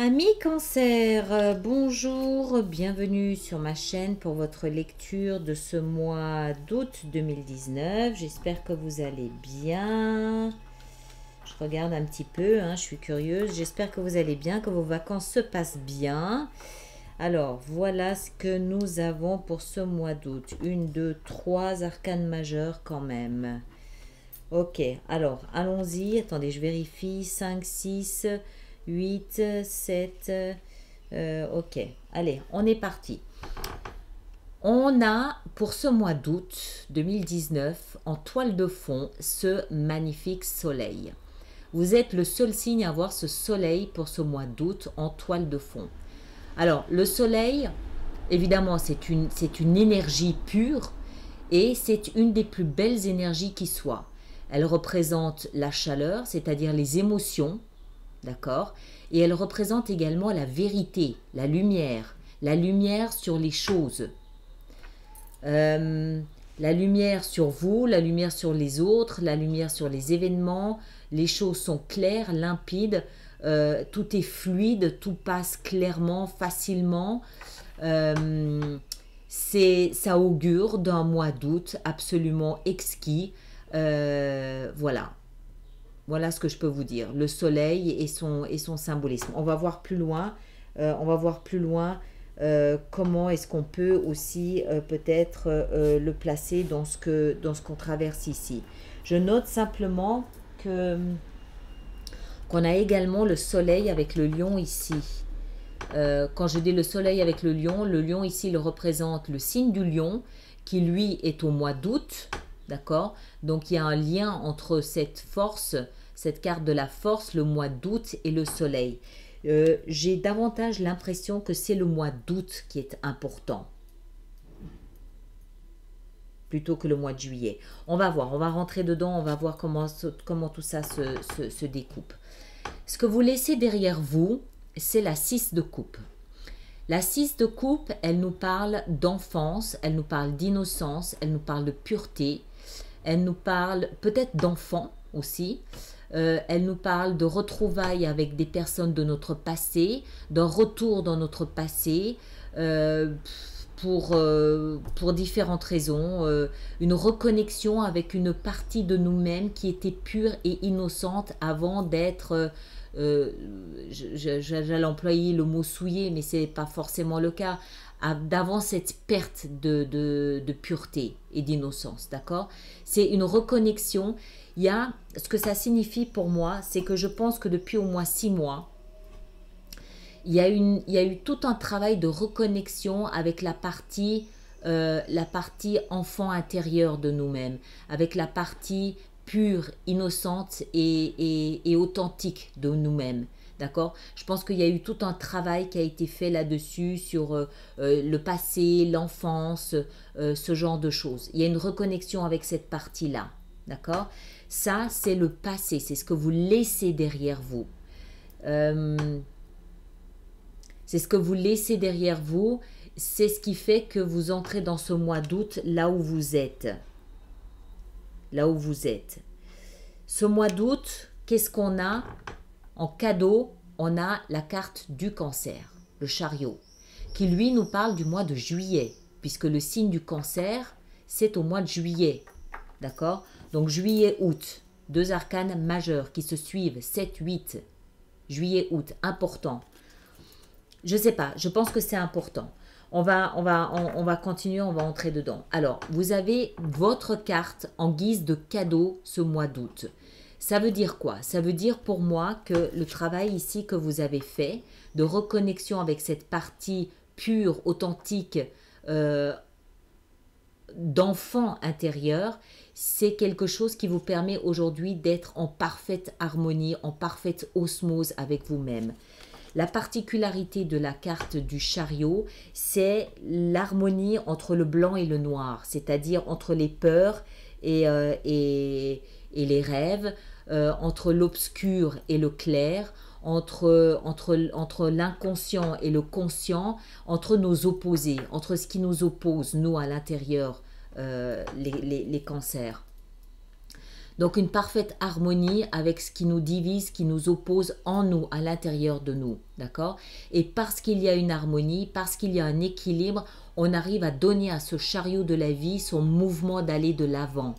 Amis Cancer, bonjour, bienvenue sur ma chaîne pour votre lecture de ce mois d'août 2019. J'espère que vous allez bien. Je regarde un petit peu, je suis curieuse. J'espère que vous allez bien, que vos vacances se passent bien. Alors, voilà ce que nous avons pour ce mois d'août. Une, deux, trois arcanes majeures quand même. Ok, alors allons-y. Attendez, je vérifie. 5, 6, 8, 7. Ok, allez, on est parti. On a pour ce mois d'août 2019 en toile de fond ce magnifique soleil. Vous êtes le seul signe à avoir ce soleil pour ce mois d'août en toile de fond. Alors, le soleil, évidemment, c'est une énergie pure et c'est une des plus belles énergies qui soit. Elle représente la chaleur, c'est-à-dire les émotions, d'accord? Et elle représente également la vérité, la lumière sur les choses. La lumière sur vous, la lumière sur les autres, la lumière sur les événements. Les choses sont claires, limpides, tout est fluide, tout passe clairement, facilement. Ça augure d'un mois d'août absolument exquis. Voilà. Voilà ce que je peux vous dire. Le soleil et son symbolisme. On va voir plus loin. Comment est-ce qu'on peut aussi peut-être le placer dans ce qu'on traverse ici. Je note simplement qu'on a également le soleil avec le lion ici. Quand je dis le soleil avec le lion ici le représente le signe du lion qui lui est au mois d'août, d'accord? Donc il y a un lien entre cette force, cette carte de la force, le mois d'août et le soleil. J'ai davantage l'impression que c'est le mois d'août qui est important plutôt que le mois de juillet. On va voir, on va rentrer dedans, on va voir comment tout ça se découpe. Ce que vous laissez derrière vous, c'est la 6 de coupe. La 6 de coupe, elle nous parle d'enfance, elle nous parle d'innocence, elle nous parle de pureté, elle nous parle peut-être d'enfants aussi. Elle nous parle de retrouvailles avec des personnes de notre passé, d'un retour dans notre passé, pour différentes raisons, une reconnexion avec une partie de nous-mêmes qui était pure et innocente avant d'être, j'allais employer le mot souillé, mais ce n'est pas forcément le cas, d'avant cette perte de pureté et d'innocence, d'accord? C'est une reconnexion. Il y a, ce que ça signifie pour moi, c'est que je pense que depuis au moins 6 mois, il y a eu tout un travail de reconnexion avec la partie enfant intérieur de nous-mêmes, avec la partie pure, innocente et authentique de nous-mêmes. D'accord? Je pense qu'il y a eu tout un travail qui a été fait là-dessus sur le passé, l'enfance, ce genre de choses. Il y a une reconnexion avec cette partie-là. D'accord? Ça, c'est le passé, c'est ce que vous laissez derrière vous. C'est ce que vous laissez derrière vous, c'est ce qui fait que vous entrez dans ce mois d'août là où vous êtes. Là où vous êtes. Ce mois d'août, qu'est-ce qu'on a en cadeau? On a la carte du cancer, le chariot, qui lui nous parle du mois de juillet, puisque le signe du cancer, c'est au mois de juillet. D'accord? Donc juillet-août, deux arcanes majeures qui se suivent, 7-8, juillet-août, important. Je ne sais pas, je pense que c'est important. On va continuer, on va entrer dedans. Alors, vous avez votre carte en guise de cadeau ce mois d'août. Ça veut dire quoi? Ça veut dire pour moi que le travail ici que vous avez fait, de reconnexion avec cette partie pure, authentique, d'enfant intérieur, c'est quelque chose qui vous permet aujourd'hui d'être en parfaite harmonie, en parfaite osmose avec vous-même. La particularité de la carte du chariot, c'est l'harmonie entre le blanc et le noir, c'est-à-dire entre les peurs et les rêves, entre l'obscur et le clair, entre l'inconscient et le conscient, entre nos opposés, entre ce qui nous oppose, nous, à l'intérieur, les cancers. Donc une parfaite harmonie avec ce qui nous divise, qui nous oppose en nous, à l'intérieur de nous, d'accord? Et parce qu'il y a une harmonie, parce qu'il y a un équilibre, on arrive à donner à ce chariot de la vie son mouvement d'aller de l'avant.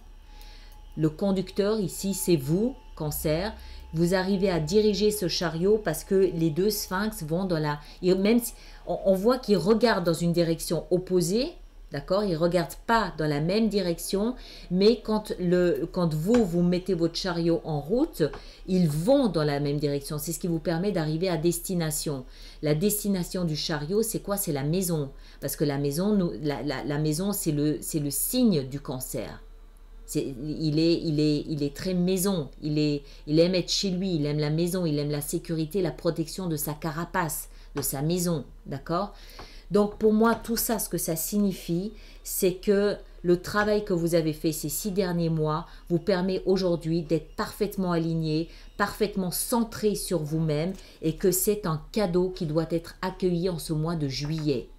Le conducteur ici, c'est vous, Cancer. Vous arrivez à diriger ce chariot parce que les deux sphinx vont dans la... Même si, on voit qu'ils regardent dans une direction opposée, d'accord? Ils ne regardent pas dans la même direction, mais quand vous mettez votre chariot en route, ils vont dans la même direction. C'est ce qui vous permet d'arriver à destination. La destination du chariot, c'est quoi? C'est la maison. Parce que la maison, la maison, c'est le signe du Cancer. Il est très maison, il aime être chez lui, il aime la maison, il aime la sécurité, la protection de sa carapace, de sa maison, d'accord? Donc pour moi, tout ça, ce que ça signifie, c'est que le travail que vous avez fait ces 6 derniers mois vous permet aujourd'hui d'être parfaitement aligné, parfaitement centré sur vous-même et que c'est un cadeau qui doit être accueilli en ce mois de juillet,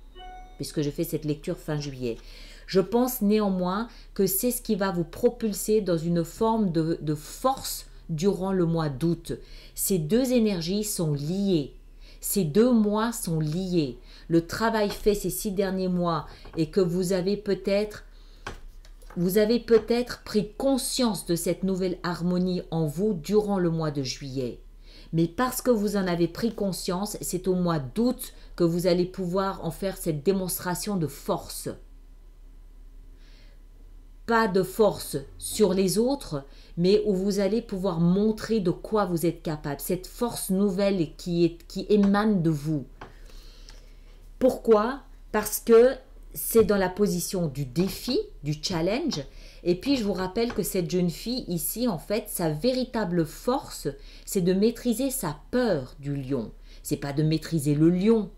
puisque je fais cette lecture fin juillet. Je pense néanmoins que c'est ce qui va vous propulser dans une forme de force durant le mois d'août. Ces deux énergies sont liées. Ces 2 mois sont liés. Le travail fait ces 6 derniers mois et que vous avez peut-être pris conscience de cette nouvelle harmonie en vous durant le mois de juillet. Mais parce que vous en avez pris conscience, c'est au mois d'août que vous allez pouvoir en faire cette démonstration de force. Pas de force sur les autres, mais où vous allez pouvoir montrer de quoi vous êtes capable. Cette force nouvelle qui émane de vous. Pourquoi? Parce que c'est dans la position du défi, du challenge. Et puis, je vous rappelle que cette jeune fille ici, en fait, sa véritable force, c'est de maîtriser sa peur du lion. C'est pas de maîtriser le lion.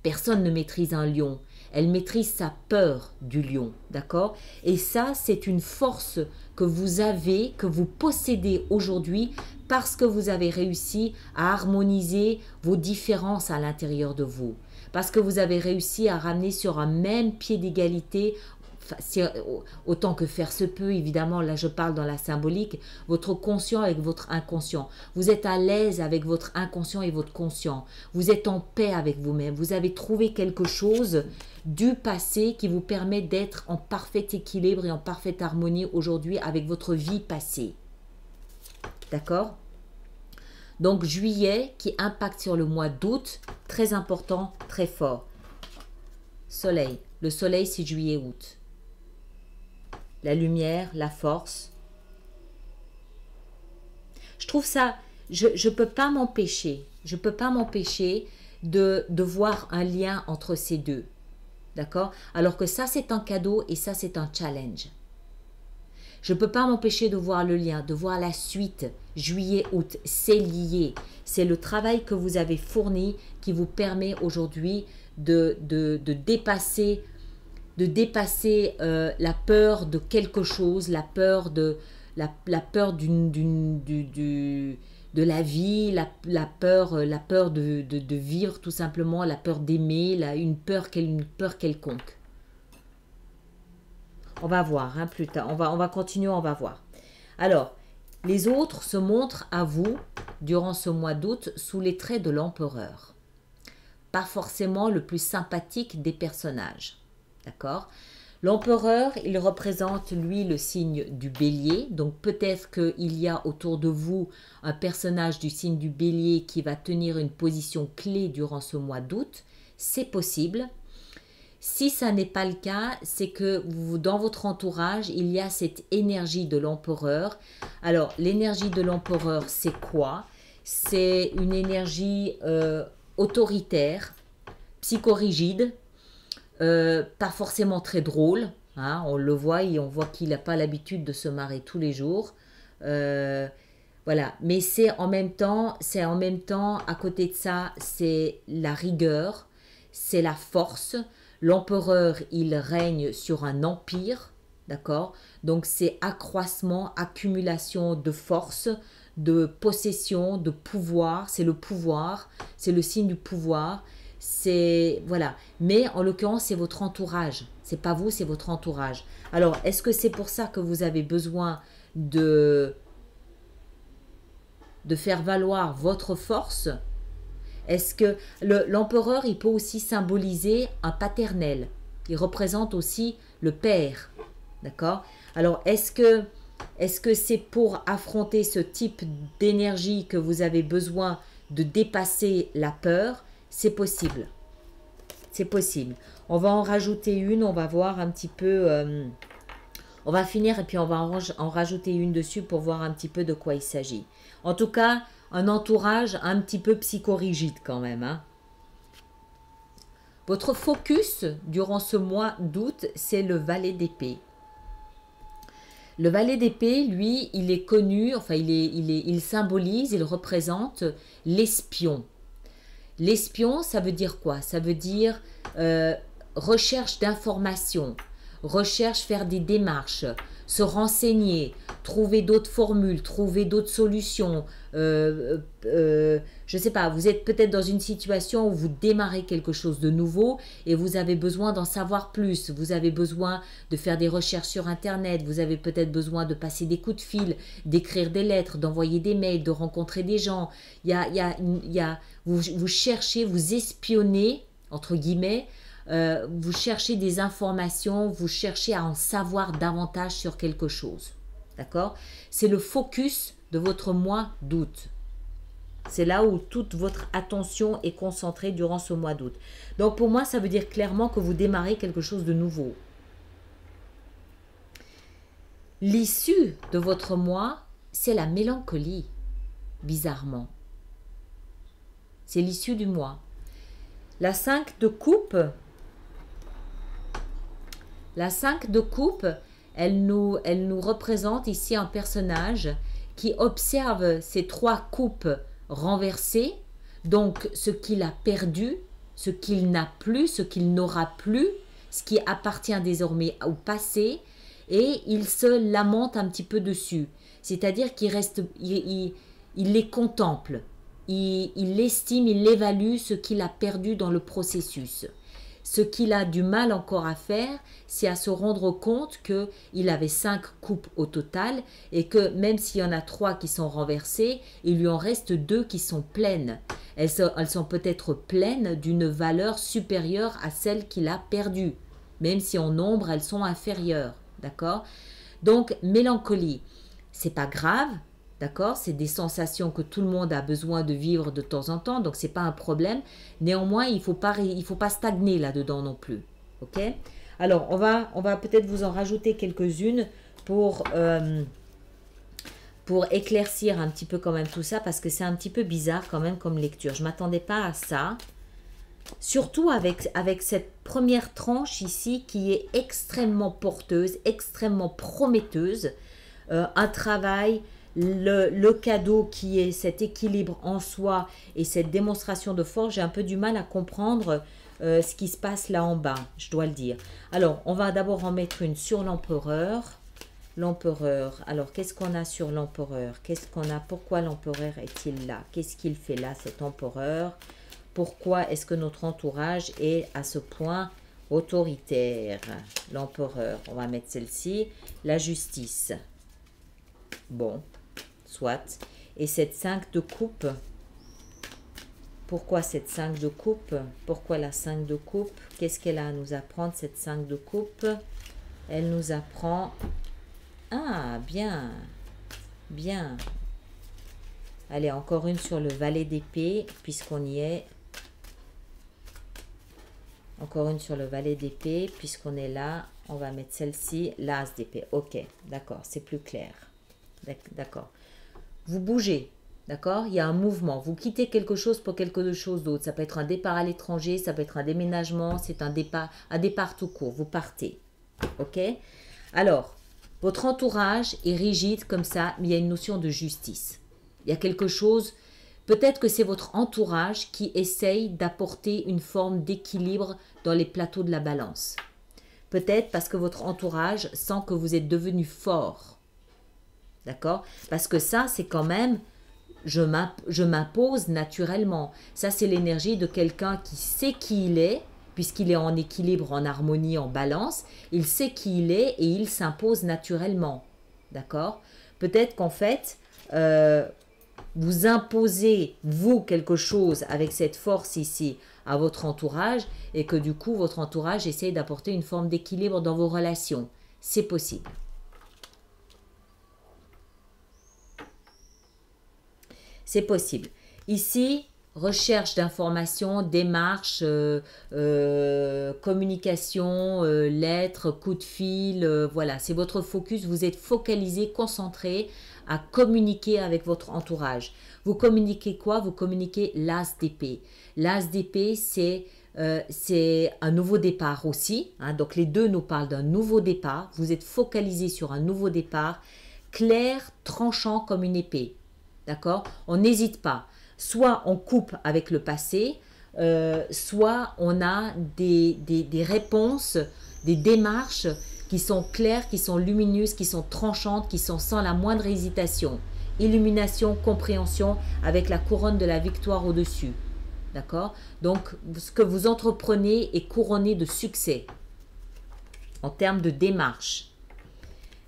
Personne ne maîtrise un lion. Elle maîtrise sa peur du lion, d'accord? Et ça, c'est une force que vous avez, que vous possédez aujourd'hui parce que vous avez réussi à harmoniser vos différences à l'intérieur de vous. Parce que vous avez réussi à ramener sur un même pied d'égalité, autant que faire se peut, évidemment, là je parle dans la symbolique, votre conscient avec votre inconscient. Vous êtes à l'aise avec votre inconscient et votre conscient. Vous êtes en paix avec vous-même. Vous avez trouvé quelque chose du passé qui vous permet d'être en parfait équilibre et en parfaite harmonie aujourd'hui avec votre vie passée. D'accord? Donc juillet qui impacte sur le mois d'août, très important, très fort. Soleil. Le soleil, c'est juillet-août. La lumière, la force. Je trouve ça, je ne peux pas m'empêcher, de voir un lien entre ces deux. D'accord? Alors que ça, c'est un cadeau et ça, c'est un challenge. Je ne peux pas m'empêcher de voir le lien, de voir la suite, juillet-août, c'est lié. C'est le travail que vous avez fourni qui vous permet aujourd'hui de dépasser la peur de quelque chose, la peur de la vie, la peur de vivre tout simplement, la peur d'aimer, une peur quelconque. On va voir plus tard, on va continuer, on va voir. Alors, les autres se montrent à vous durant ce mois d'août sous les traits de l'empereur. Pas forcément le plus sympathique des personnages. D'accord? L'empereur, il représente, lui, le signe du bélier. Donc, peut-être qu'il y a autour de vous un personnage du signe du bélier qui va tenir une position clé durant ce mois d'août. C'est possible. Si ça n'est pas le cas, c'est que dans votre entourage, il y a cette énergie de l'empereur. Alors, l'énergie de l'empereur, c'est quoi? C'est une énergie autoritaire, psychorigide, pas forcément très drôle. Hein, on le voit et on voit qu'il n'a pas l'habitude de se marrer tous les jours. Voilà, mais c'est en même temps, à côté de ça, c'est la rigueur, c'est la force. L'empereur, il règne sur un empire, d'accord? Donc, c'est accroissement, accumulation de force, de possession, de pouvoir. C'est le pouvoir, c'est le signe du pouvoir. C'est, voilà. Mais en l'occurrence, c'est votre entourage. C'est pas vous, c'est votre entourage. Alors, est-ce que c'est pour ça que vous avez besoin de de faire valoir votre force? Est-ce que l'empereur, il peut aussi symboliser un paternel. Il représente aussi le père. D'accord? Alors, est-ce que c'est pour affronter ce type d'énergie que vous avez besoin de dépasser la peur? C'est possible. C'est possible. On va en rajouter une, on va voir un petit peu... on va finir et puis on va en rajouter une dessus pour voir un petit peu de quoi il s'agit. En tout cas, un entourage un petit peu psychorigide quand même. Hein. Votre focus durant ce mois d'août, c'est le valet d'épée. Le valet d'épée, lui, il est connu, enfin il symbolise, il représente l'espion. L'espion, ça veut dire quoi? Ça veut dire recherche d'informations, recherche, faire des démarches, se renseigner, trouver d'autres formules, trouver d'autres solutions. Je ne sais pas, vous êtes peut-être dans une situation où vous démarrez quelque chose de nouveau et vous avez besoin d'en savoir plus. Vous avez besoin de faire des recherches sur Internet, vous avez peut-être besoin de passer des coups de fil, d'écrire des lettres, d'envoyer des mails, de rencontrer des gens. Vous cherchez, vous espionnez, entre guillemets, vous cherchez des informations, vous cherchez à en savoir davantage sur quelque chose. D'accord? C'est le focus de votre mois d'août. C'est là où toute votre attention est concentrée durant ce mois d'août. Donc pour moi, ça veut dire clairement que vous démarrez quelque chose de nouveau. L'issue de votre mois, c'est la mélancolie, bizarrement. C'est l'issue du mois. La 5 de coupe... La 5 de coupe, elle nous représente ici un personnage qui observe ces 3 coupes renversées, donc ce qu'il a perdu, ce qu'il n'a plus, ce qu'il n'aura plus, ce qui appartient désormais au passé, et il se lamente un petit peu dessus. C'est-à-dire qu'il reste, il les contemple, il estime, il évalue ce qu'il a perdu dans le processus. Ce qu'il a du mal encore à faire, c'est à se rendre compte qu'il avait 5 coupes au total et que même s'il y en a 3 qui sont renversées, il lui en reste 2 qui sont pleines. Elles sont peut-être pleines d'une valeur supérieure à celle qu'il a perdue, même si en nombre, elles sont inférieures. D'accord? Donc, mélancolie, c'est pas grave. D'accord? C'est des sensations que tout le monde a besoin de vivre de temps en temps, donc ce n'est pas un problème. Néanmoins, il ne faut pas stagner là-dedans non plus. Ok? Alors, on va peut-être vous en rajouter quelques-unes pour éclaircir un petit peu quand même tout ça, parce que c'est un petit peu bizarre quand même comme lecture. Je ne m'attendais pas à ça. Surtout avec cette première tranche ici qui est extrêmement porteuse, extrêmement prometteuse. Un travail... Le cadeau qui est cet équilibre en soi et cette démonstration de force, j'ai un peu du mal à comprendre ce qui se passe là en bas, je dois le dire. Alors, on va d'abord en mettre une sur l'empereur. L'empereur, alors qu'est-ce qu'on a sur l'empereur? Pourquoi l'empereur est-il là? Qu'est-ce qu'il fait là, cet empereur? Pourquoi est-ce que notre entourage est à ce point autoritaire? L'empereur, on va mettre celle-ci. La justice. Bon. Soit. Et cette 5 de coupe, pourquoi cette 5 de coupe? Pourquoi la 5 de coupe? Qu'est-ce qu'elle a à nous apprendre, cette 5 de coupe? Elle nous apprend... Ah, bien. Bien. Allez, encore une sur le valet d'épée, puisqu'on y est. Encore une sur le valet d'épée, puisqu'on est là. On va mettre celle-ci, l'as d'épée. Ok, d'accord, c'est plus clair. D'accord. Vous bougez, d'accord? Il y a un mouvement. Vous quittez quelque chose pour quelque chose d'autre. Ça peut être un départ à l'étranger, ça peut être un déménagement, c'est un départ tout court. Vous partez, ok? Alors, votre entourage est rigide comme ça, mais il y a une notion de justice. Il y a quelque chose, peut-être que c'est votre entourage qui essaye d'apporter une forme d'équilibre dans les plateaux de la balance. Peut-être parce que votre entourage sent que vous êtes devenu fort. D'accord? Parce que ça, c'est quand même, je m'impose naturellement. Ça, c'est l'énergie de quelqu'un qui sait qui il est, puisqu'il est en équilibre, en harmonie, en balance. Il sait qui il est et il s'impose naturellement. D'accord? Peut-être qu'en fait, vous imposez, vous, quelque chose avec cette force ici à votre entourage et que du coup, votre entourage essaye d'apporter une forme d'équilibre dans vos relations. C'est possible. C'est possible. Ici, recherche d'informations, démarches, communication, lettres, coup de fil, voilà, c'est votre focus. Vous êtes focalisé, concentré à communiquer avec votre entourage. Vous communiquez quoi? Vous communiquez l'as d'épée. L'as d'épée, c'est un nouveau départ aussi. Hein, donc les deux nous parlent d'un nouveau départ. Vous êtes focalisé sur un nouveau départ, clair, tranchant comme une épée. D'accord? On n'hésite pas. Soit on coupe avec le passé, soit on a des réponses, des démarches qui sont claires, qui sont lumineuses, qui sont tranchantes, qui sont sans la moindre hésitation. Illumination, compréhension avec la couronne de la victoire au-dessus. D'accord? Donc, ce que vous entreprenez est couronné de succès en termes de démarche.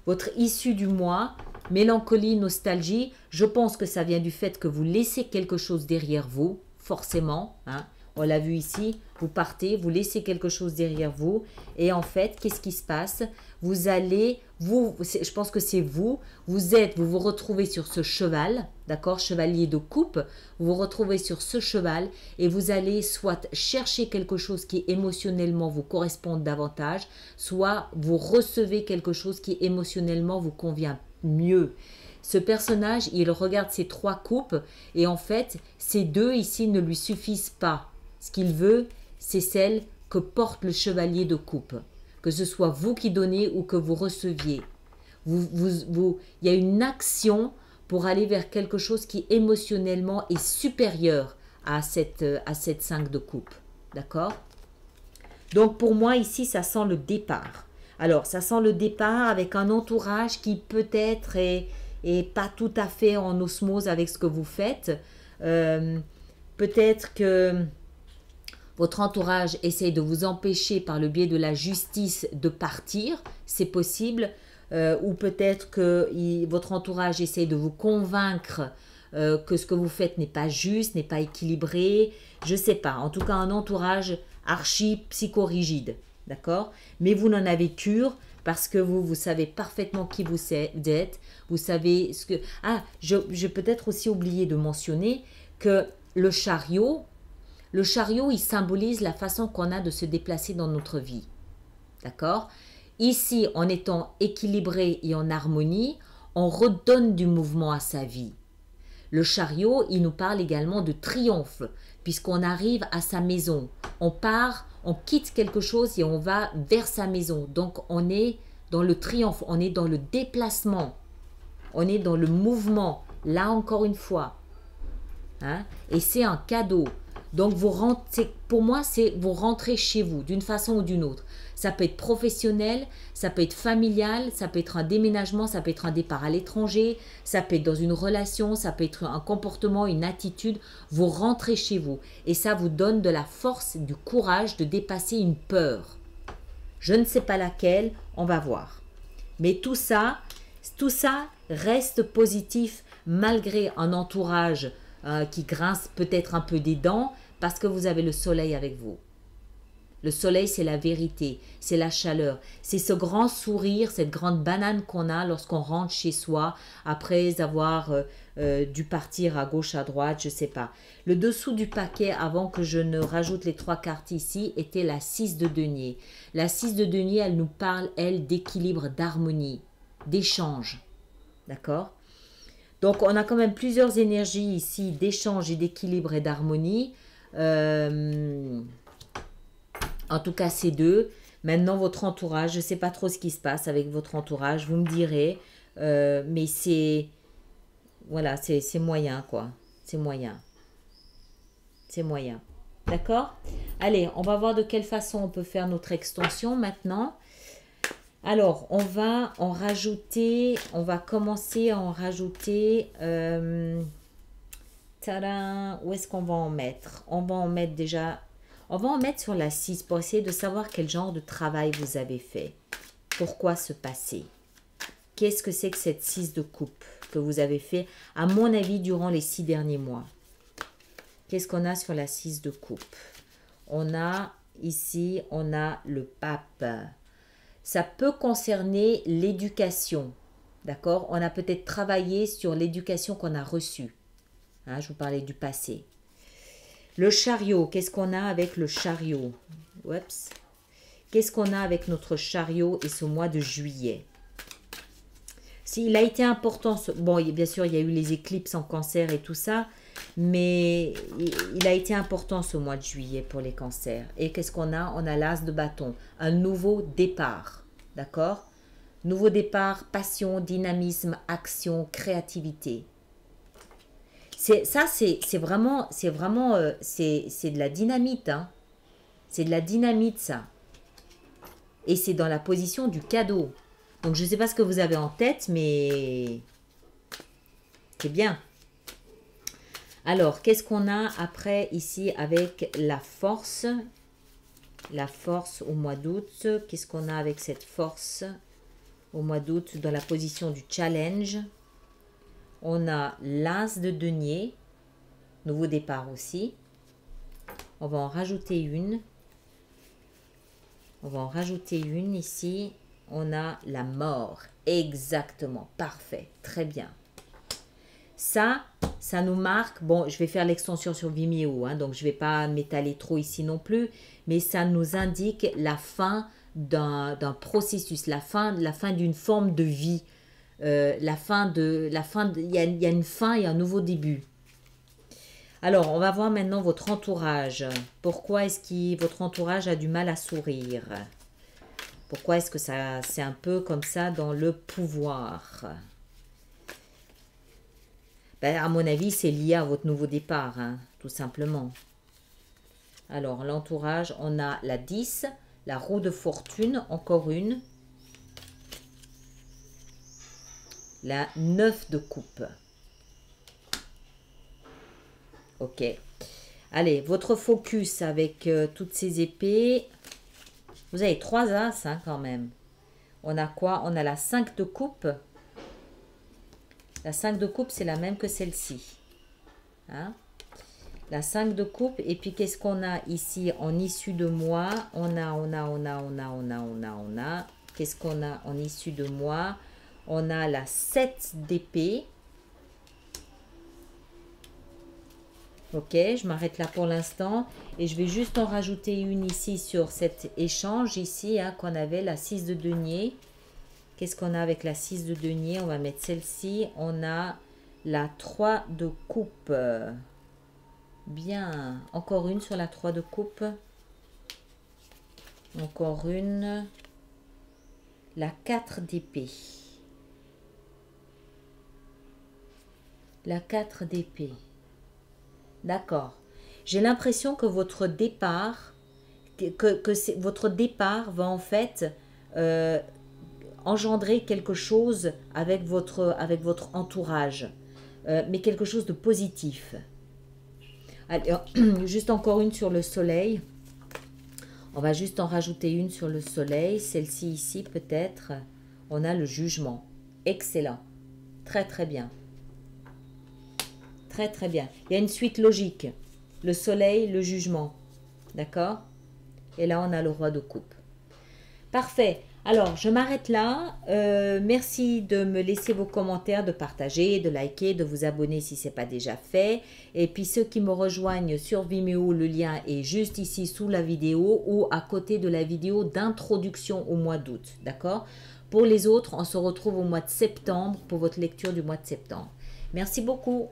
Votre issue du mois, mélancolie, nostalgie, je pense que ça vient du fait que vous laissez quelque chose derrière vous, forcément. Hein. On l'a vu ici, vous partez, vous laissez quelque chose derrière vous. Et en fait, qu'est-ce qui se passe? Vous allez, je pense que c'est vous vous retrouvez sur ce cheval, d'accord, chevalier de coupe, vous vous retrouvez sur ce cheval et vous allez soit chercher quelque chose qui émotionnellement vous correspond davantage, soit vous recevez quelque chose qui émotionnellement vous convient mieux. Ce personnage, il regarde ces trois coupes et en fait, ces deux ici ne lui suffisent pas. Ce qu'il veut, c'est celle que porte le chevalier de coupe. Que ce soit vous qui donnez ou que vous receviez. Il y a une action pour aller vers quelque chose qui émotionnellement est supérieur à cette 5 de coupe. D'accord? Donc pour moi ici, ça sent le départ. Alors, ça sent le départ avec un entourage qui peut-être est pas tout à fait en osmose avec ce que vous faites. Peut-être que votre entourage essaye de vous empêcher par le biais de la justice de partir, c'est possible. Ou peut-être que votre entourage essaye de vous convaincre que ce que vous faites n'est pas juste, n'est pas équilibré. Je ne sais pas. En tout cas, un entourage archi psychorigide. D'accord? Mais vous n'en avez cure parce que vous savez parfaitement qui vous êtes. Vous savez ce que... Ah, j'ai peut-être aussi oublié de mentionner que le chariot, il symbolise la façon qu'on a de se déplacer dans notre vie. D'accord? Ici, en étant équilibré et en harmonie, on redonne du mouvement à sa vie. Le chariot, il nous parle également de triomphe, puisqu'on arrive à sa maison. On part, on quitte quelque chose et on va vers sa maison. Donc, on est dans le triomphe, on est dans le déplacement, on est dans le mouvement, là encore une fois. Hein? Et c'est un cadeau. Donc, pour moi, c'est vous rentrez chez vous d'une façon ou d'une autre. Ça peut être professionnel, ça peut être familial, ça peut être un déménagement, ça peut être un départ à l'étranger, ça peut être dans une relation, ça peut être un comportement, une attitude. Vous rentrez chez vous et ça vous donne de la force, du courage de dépasser une peur. Je ne sais pas laquelle, on va voir. Mais tout ça reste positif malgré un entourage qui grince peut-être un peu des dents parce que vous avez le soleil avec vous. Le soleil, c'est la vérité, c'est la chaleur, c'est ce grand sourire, cette grande banane qu'on a lorsqu'on rentre chez soi après avoir dû partir à gauche, à droite, je ne sais pas. Le dessous du paquet, avant que je ne rajoute les 3 cartes ici, était la 6 de denier. La 6 de denier, elle nous parle, elle, d'équilibre, d'harmonie, d'échange. D'accord ? Donc, on a quand même plusieurs énergies ici d'échange et d'équilibre et d'harmonie. En tout cas, ces deux. Maintenant, votre entourage, je ne sais pas trop ce qui se passe avec votre entourage, vous me direz. Mais c'est... Voilà, c'est moyen, quoi. C'est moyen. C'est moyen. D'accord? Allez, on va voir de quelle façon on peut faire notre extension maintenant. Alors, on va en rajouter... On va commencer à en rajouter... tadam, où est-ce qu'on va en mettre? On va en mettre déjà... On va en mettre sur la 6 pour essayer de savoir quel genre de travail vous avez fait. Pourquoi ce passé? qu'est-ce que c'est que cette 6 de coupe que vous avez fait, à mon avis, durant les 6 derniers mois? Qu'est-ce qu'on a sur la 6 de coupe? On a ici, on a le pape. Ça peut concerner l'éducation, d'accord? On a peut-être travaillé sur l'éducation qu'on a reçue. Hein, je vous parlais du passé. Le chariot, qu'est-ce qu'on a avec le chariot? Oups. Qu'est-ce qu'on a avec notre chariot et ce mois de juillet? Il a été important, bon, bien sûr, il y a eu les éclipses en cancer et tout ça, mais il a été important ce mois de juillet pour les cancers. Et qu'est-ce qu'on a? On a l'as de bâton, un nouveau départ, d'accord? Nouveau départ, passion, dynamisme, action, créativité. C'est vraiment de la dynamite, hein. C'est de la dynamite, ça. Et c'est dans la position du cadeau. Donc, je ne sais pas ce que vous avez en tête, mais c'est bien. Alors, qu'est-ce qu'on a après ici avec la force? La force au mois d'août. Qu'est-ce qu'on a avec cette force au mois d'août dans la position du challenge? On a l'as de denier. Nouveau départ aussi. On va en rajouter une. On va en rajouter une ici. On a la mort. Exactement. Parfait. Très bien. Ça nous marque. Bon, je vais faire l'extension sur Vimeo, hein, donc je ne vais pas m'étaler trop ici non plus. Mais ça nous indique la fin d'un processus, la fin d'une forme de vie. Il y a une fin et un nouveau début. Alors, on va voir maintenant votre entourage. Pourquoi est-ce que votre entourage a du mal à sourire? Pourquoi est-ce que c'est un peu comme ça dans le pouvoir? Ben, à mon avis, c'est lié à votre nouveau départ, hein, tout simplement. Alors, l'entourage, on a la 10, la roue de fortune, encore une. La 9 de coupe. Ok. Allez, votre focus avec toutes ces épées. Vous avez 3 as, hein, quand même. On a quoi? On a la 5 de coupe. La 5 de coupe, c'est la même que celle-ci. Hein? La 5 de coupe. Et puis, qu'est-ce qu'on a ici en issue de mois? On a. Qu'est-ce qu'on a en issue de mois? On a la 7 d'épée. Ok, je m'arrête là pour l'instant. Et je vais juste en rajouter une ici sur cet échange ici, hein, qu'on avait, la 6 de denier. Qu'est-ce qu'on a avec la 6 de denier? On va mettre celle-ci. On a la 3 de coupe. Bien. Encore une sur la 3 de coupe. Encore une. La 4 d'épée. La 4 d'épée. D'accord. J'ai l'impression que votre départ, votre départ va en fait engendrer quelque chose avec votre entourage, mais quelque chose de positif. Allez, juste encore une sur le soleil. On va juste en rajouter une sur le soleil. Celle-ci ici peut-être. On a le jugement. Excellent. Très très bien. Très très bien. Il y a une suite logique. Le soleil, le jugement. D'accord? Et là, on a le roi de coupe. Parfait. Alors, je m'arrête là. Merci de me laisser vos commentaires, de partager, de liker, de vous abonner si ce n'est pas déjà fait. Et puis, ceux qui me rejoignent sur Vimeo, le lien est juste ici sous la vidéo ou à côté de la vidéo d'introduction au mois d'août. D'accord? Pour les autres, on se retrouve au mois de septembre pour votre lecture du mois de septembre. Merci beaucoup.